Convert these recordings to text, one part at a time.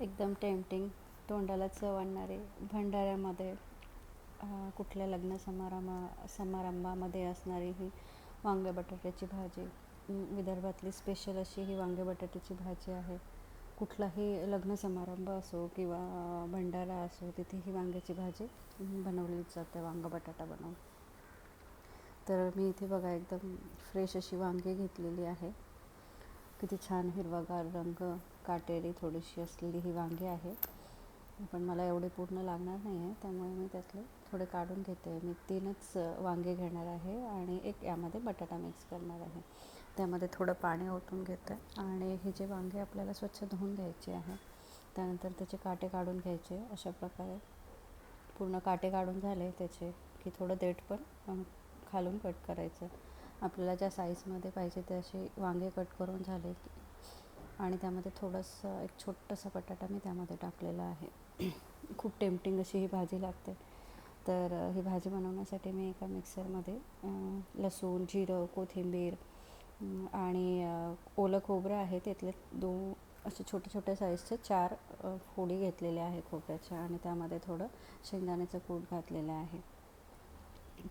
एकदम टेम्पटिंग, तोंडाला चव आणणारे, भंडाऱ्यामध्ये कुठल्या लग्न समारंभामध्ये असणारी ही वांगे बटाट्याची भाजी. विदर्भातली स्पेशल अशी ही वांगे बटाट्याची भाजी आहे. कुठलाही लग्न समारंभ असो किंवा भंडारा असो, तिथे ही वांग्याची भाजी बनवलीच जाते, वांगा बटाटा बनवून. तर मी इथे बघा एकदम फ्रेश अशी वांगी घेतलेली आहे. किती छान हिरवागार रंग, काटेरी थोडीशी असलेली ही वांगी आहे. पण मला एवढे पूर्ण लागणार नाही आहे, त्यामुळे मी त्यातले थोडे काढून घेते. मी 3च वांगे घेणार आहे आणि एक यामध्ये बटाटा मिक्स करणार आहे. त्यामध्ये थोडं पाणी ओतून घेते आणि हे जे वांगे आपल्याला स्वच्छ धुवून घ्यायचे आहे. त्यानंतर त्याचे काटे काढून घ्यायचे. अशा प्रकारे पूर्ण काटे काढून झाले त्याचे की थोडं देठ पण खालून कट करायचं. आपल्याला ज्या साईजमध्ये पाहिजे ते असे वांगे कट करून झाले आणि त्यामध्ये थोडंसं एक छोटंसं बटाटा मी त्यामध्ये टाकलेला आहे. खूप टेम्पटिंग अशी ही भाजी लागते. तर ही भाजी बनवण्यासाठी मी एका मिक्सरमध्ये लसूण, जिरं, कोथिंबीर आणि ओलं खोबरं आहे, त्यातले असे छोटे छोटे साईजचे 4 फोडी घेतलेल्या आहे खोबऱ्याच्या आणि त्यामध्ये थोडं शेंगदाण्याचं कूट घातलेलं आहे.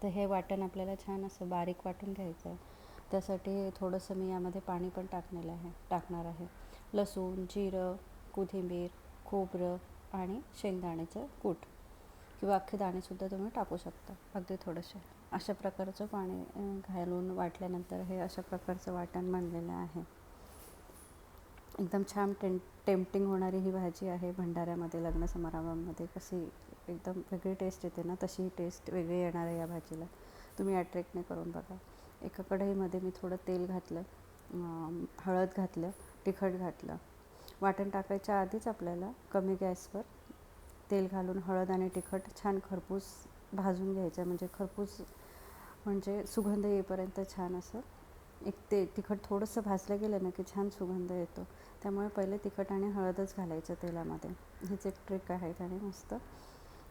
तर हे वाटण आपल्याला छान असं बारीक वाटून घ्यायचं आहे. त्यासाठी थोडंसं मी यामध्ये पाणी पण टाकणार आहे. लसूण, जिरं, कोथिंबीर, खोबरं आणि शेंगदाण्याचं कूट किंवा अख्खे दाणेसुद्धा तुम्ही टाकू शकता, अगदी थोडेसे. अशा प्रकारचं पाणी घालून वाटल्यानंतर हे अशा प्रकारचं वाटण बनलेलं आहे. एकदम छान टेम्पटिंग होणारी ही भाजी आहे. भंडाऱ्यामध्ये, लग्न समारंभामध्ये कशी एकदम वेगळी टेस्ट येते ना, तशी टेस्ट वेगळी येणार आहे या भाजीला. तुम्ही या ट्रेकने करून बघा. एका कढईमध्ये मी थोडं तेल घातलं, हळद घातलं, तिखट घातलं. वाटण टाकायच्या आधीच आपल्याला कमी गॅसवर तेल घालून हळद आणि तिखट छान खरपूस भाजून घ्यायचं. म्हणजे सुगंध येईपर्यंत छान असं तिखट थोडंसं भाजलं गेलं ना की छान सुगंध येतो. त्यामुळे पहिले तिखट आणि हळदच घालायचं तेलामध्ये. हीच एक ट्रिक आहे. त्याने मस्त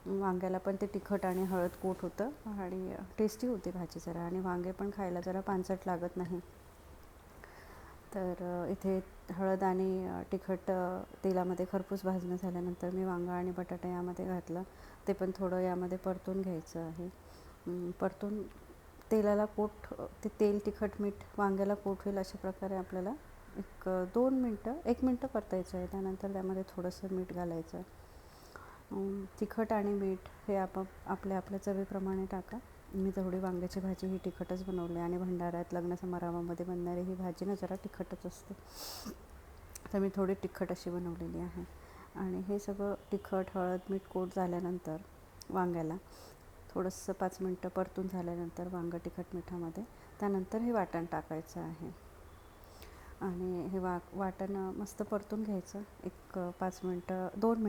वांग्याला पण ते तिखट आणि हळद कोट होतं आणि टेस्टी होते भाजी जरा, आणि वांगे पण खायला जरा पांचट लागत नाही. तर इथे हळद आणि तिखट तेलामध्ये खरपूस भाजणं झाल्यानंतर मी वांगा आणि बटाटा यामध्ये घातलं. ते पण थोडं यामध्ये परतून घ्यायचं आहे. परतून तेलाला कोट, ते तेल, तिखट, मीठ वांग्याला कोट होईल अशा प्रकारे आपल्याला 1 मिनटं परतायचं आहे. त्यानंतर त्यामध्ये थोडंसं मीठ घालायचं. तिखट आणि मीठ हे आपल्या चवीप्रमाणे टाका. मी तेवढी वांग्याची भाजी ही तिखटच बनवली आणि भंडाऱ्यात, लग्न समारंभामध्ये बनणारी ही भाजी ना जरा तिखटच असते. तर मी थोडी तिखट अशी बनवलेली आहे. आणि हे सगळं तिखट, हळद, मीठ कोट झाल्यानंतर वांग्याला थोडंसं 5 मिनटं परतून झाल्यानंतर वांगं तिखट मिठामध्ये, त्यानंतर हे वाटण टाकायचं आहे. आणि हे वाटण मस्त परतून घ्यायचं. 5 मिनटं, 2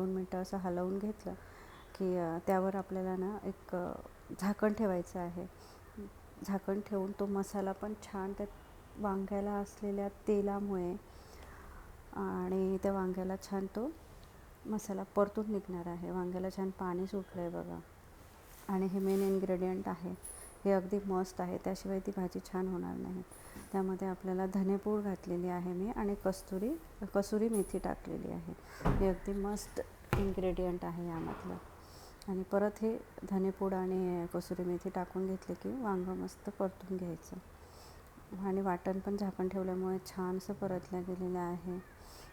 मिनटं असं हलवून घेतलं की त्यावर आपल्याला ना एक झाकण ठेवायचं आहे. झाकण ठेवून तो मसाला पण छान त्या वांग्याला असलेल्या तेलामुळे आणि त्या वांग्याला छान तो मसाला परतून निघणार आहे. वांग्याला छान पाणी सुटलं आहे बघा. आणि हे मेन इन्ग्रेडियंट आहे, हे अगदी मस्त आहे, त्याशिवाय ती भाजी छान होणार नाही. त्यामध्ये आपल्याला धनेपूड घातलेली आहे मी आणि कसुरी मेथी टाकलेली आहे. हे अगदी मस्त इन्ग्रेडियंट आहे यामधलं. आणि परत हे धनेपूड आणि कसुरी मेथी टाकून घेतले की वांगं मस्त परतून घ्यायचं. आणि वाटण पण झाकण ठेवल्यामुळे छान असं परतलं गेलेलं आहे.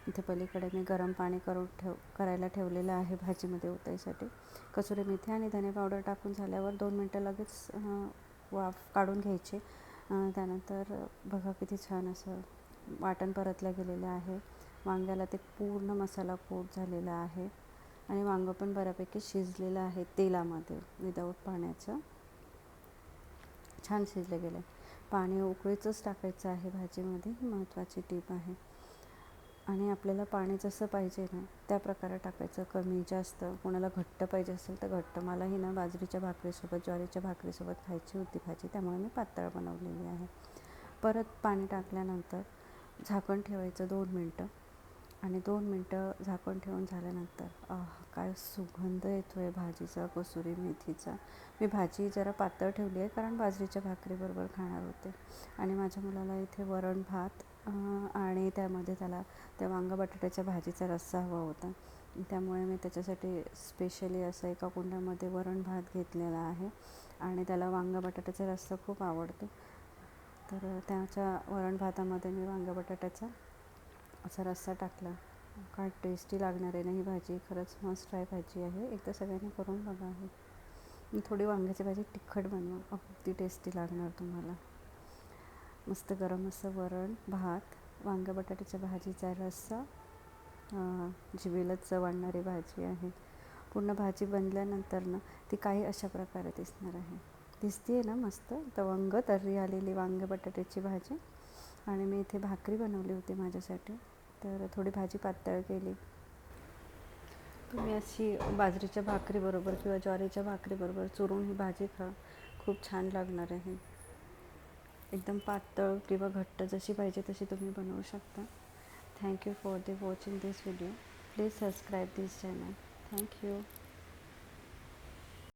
इथे पलीकडे मी गरम पाणी करायला ठेवलेलं आहे भाजीमध्ये ओतायसाठी. कसुरी मेथी आणि धने पावडर टाकून झाल्यावर 2 मिनटं लगेच वाफ काढून घ्यायची. त्यानंतर बघा किती छान असं वाटण परतलं गेलेलं आहे. वांग्याला ते पूर्ण मसाला कोट झालेला आहे आणि वांगं पण बऱ्यापैकी शिजलेलं आहे तेलामध्ये, विदाऊट पाण्याचं छान शिजलं गेलं आहे. पाणी उकळीचंच टाकायचं आहे भाजीमध्ये, ही महत्त्वाची टीप आहे. आणि आपल्याला पाणी जसं पाहिजे ना त्या प्रकारे टाकायचं, कमी जास्त. कोणाला घट्ट पाहिजे असेल तर घट्ट. मलाही ना बाजरीच्या भाकरीसोबत, ज्वारीच्या भाकरीसोबत खायची होती भाजी, त्यामुळे मी पातळ बनवलेली आहे. परत पाणी टाकल्यानंतर झाकण ठेवायचं 2 मिनटं. आणि 2 मिनटं झाकण ठेवून झाल्यानंतर काय सुगंध येतो आहे भाजीचा, कसुरी मेथीचा. मी भाजी जरा पातळ ठेवली आहे कारण बाजरीच्या भाकरीबरोबर खाणार होते. आणि माझ्या मुलाला इथे वरण भात आणि त्यामध्ये त्याला त्या वांगा बटाट्याच्या भाजीचा रस्सा हवा होता. त्यामुळे मी त्याच्यासाठी स्पेशली असं एका कुंडामध्ये वरण भात घेतलेला आहे आणि त्याला वांगा बटाट्याचा रस्सा खूप आवडतो. तर त्याच्या वरण भातामध्ये मी वांगा बटाट्याचा असा रस्सा टाकला. काय टेस्टी लागणार आहे ना ही भाजी, खरंच मस्त ट्राय भाजी आहे, एकदा सगळ्यांनी करून बघा आहे. थोडी वांग्याची भाजी तिखट बनवा, अगदी टेस्टी लागणार तुम्हाला. मस्त गरम असं वरण भात, वांगा बटाट्याच्या भाजीचा रस्सा, जिभेला चव आणणारी भाजी आहे. पूर्ण भाजी बनल्यानंतर ना ती काही अशा प्रकारे दिसणार आहे. दिसते आहे ना मस्त तवंग तर्री आलेली वांगे बटाट्याची भाजी. आणि मी इथे भाकरी बनवली होती माझ्यासाठी, तर थोडी भाजी पातळ केली. तुम्ही अशी बाजरीच्या भाकरीबरोबर किंवा ज्वारीच्या भाकरीबरोबर चुरून ही भाजी खा, खूप छान लागणार आहे. एकदम पातळ किंवा घट्ट जशी पाहिजे तशी तुम्ही बनवू शकता. Thank you for watching this video. Please subscribe this channel. Thank you.